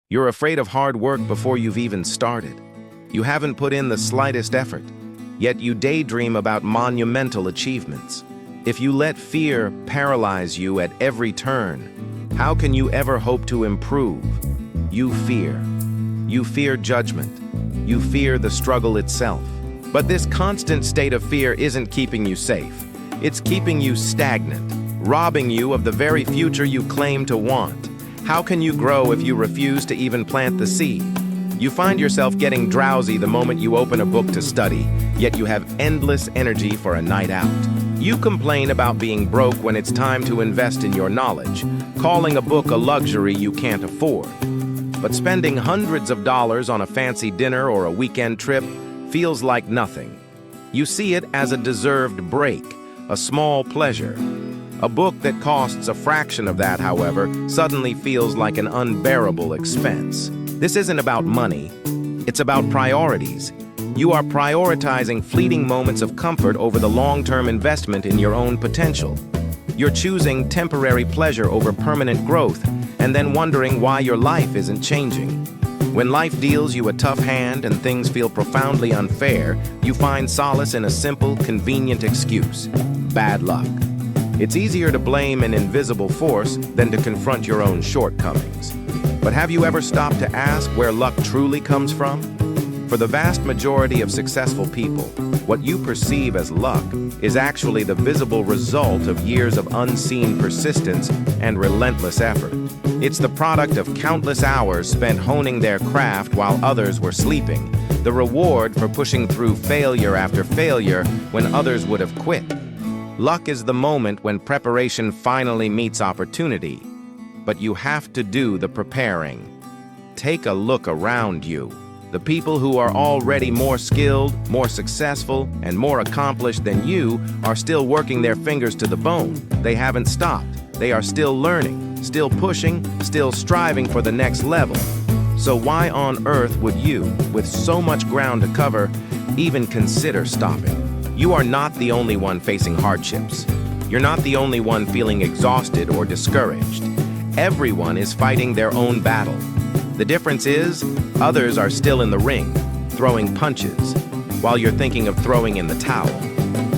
You're afraid of hard work before you've even started. You haven't put in the slightest effort, yet you daydream about monumental achievements. If you let fear paralyze you at every turn, how can you ever hope to improve? You fear. You fear judgment. You fear the struggle itself. But this constant state of fear isn't keeping you safe. It's keeping you stagnant, robbing you of the very future you claim to want. How can you grow if you refuse to even plant the seed? You find yourself getting drowsy the moment you open a book to study, yet you have endless energy for a night out. You complain about being broke when it's time to invest in your knowledge, calling a book a luxury you can't afford. But spending hundreds of dollars on a fancy dinner or a weekend trip feels like nothing. You see it as a deserved break, a small pleasure. A book that costs a fraction of that, however, suddenly feels like an unbearable expense. This isn't about money, it's about priorities. You are prioritizing fleeting moments of comfort over the long-term investment in your own potential. You're choosing temporary pleasure over permanent growth, and then wondering why your life isn't changing. When life deals you a tough hand and things feel profoundly unfair, you find solace in a simple, convenient excuse: bad luck. It's easier to blame an invisible force than to confront your own shortcomings. But have you ever stopped to ask where luck truly comes from? For the vast majority of successful people, what you perceive as luck is actually the visible result of years of unseen persistence and relentless effort. It's the product of countless hours spent honing their craft while others were sleeping, the reward for pushing through failure after failure when others would have quit. Luck is the moment when preparation finally meets opportunity, but you have to do the preparing. Take a look around you. The people who are already more skilled, more successful, and more accomplished than you are still working their fingers to the bone. They haven't stopped. They are still learning, still pushing, still striving for the next level. So why on earth would you, with so much ground to cover, even consider stopping? You are not the only one facing hardships. You're not the only one feeling exhausted or discouraged. Everyone is fighting their own battle. The difference is, others are still in the ring, throwing punches, while you're thinking of throwing in the towel.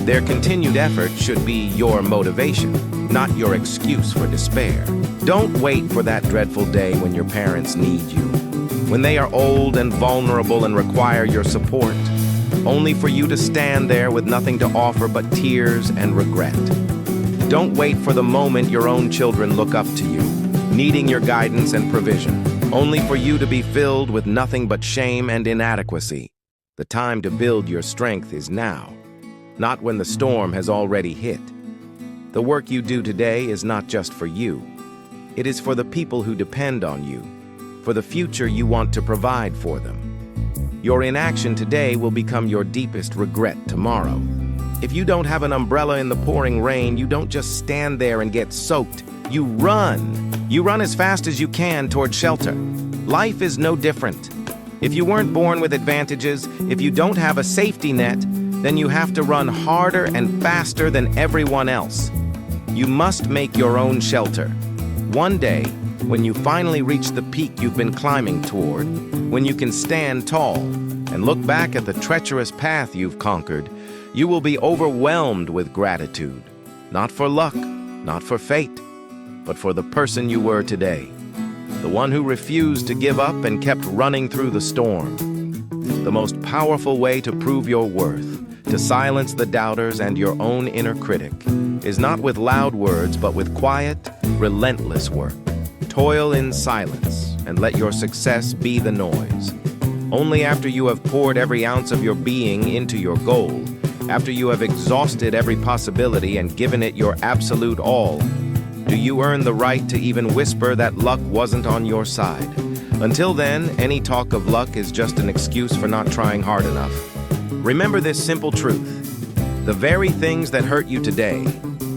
Their continued effort should be your motivation, not your excuse for despair. Don't wait for that dreadful day when your parents need you, when they are old and vulnerable and require your support, only for you to stand there with nothing to offer but tears and regret. Don't wait for the moment your own children look up to you, needing your guidance and provision, only for you to be filled with nothing but shame and inadequacy. The time to build your strength is now, not when the storm has already hit. The work you do today is not just for you. It is for the people who depend on you, for the future you want to provide for them. Your inaction today will become your deepest regret tomorrow. If you don't have an umbrella in the pouring rain, you don't just stand there and get soaked. You run. You run as fast as you can toward shelter. Life is no different. If you weren't born with advantages, if you don't have a safety net, then you have to run harder and faster than everyone else. You must make your own shelter. One day, when you finally reach the peak you've been climbing toward, when you can stand tall and look back at the treacherous path you've conquered, you will be overwhelmed with gratitude. Not for luck, not for fate, but for the person you were today. The one who refused to give up and kept running through the storm. The most powerful way to prove your worth, to silence the doubters and your own inner critic, is not with loud words, but with quiet, relentless work. Toil in silence and let your success be the noise. Only after you have poured every ounce of your being into your goal, after you have exhausted every possibility and given it your absolute all, do you earn the right to even whisper that luck wasn't on your side. Until then, any talk of luck is just an excuse for not trying hard enough. Remember this simple truth. The very things that hurt you today,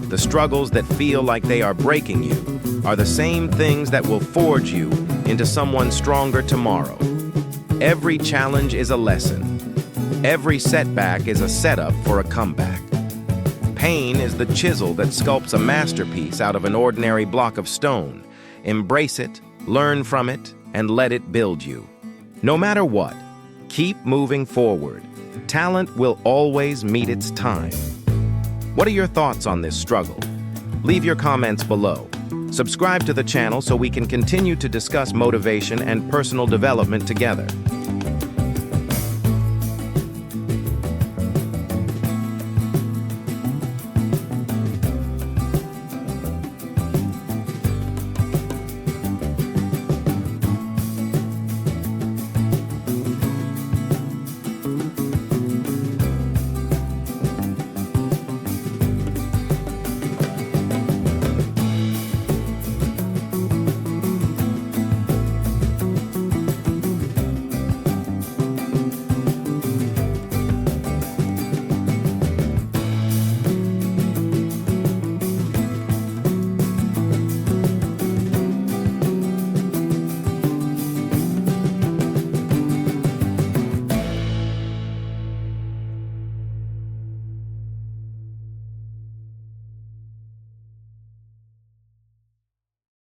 the struggles that feel like they are breaking you, are the same things that will forge you into someone stronger tomorrow. Every challenge is a lesson. Every setback is a setup for a comeback. Pain is the chisel that sculpts a masterpiece out of an ordinary block of stone. Embrace it, learn from it, and let it build you. No matter what, keep moving forward. Talent will always meet its time. What are your thoughts on this struggle? Leave your comments below. Subscribe to the channel so we can continue to discuss motivation and personal development together.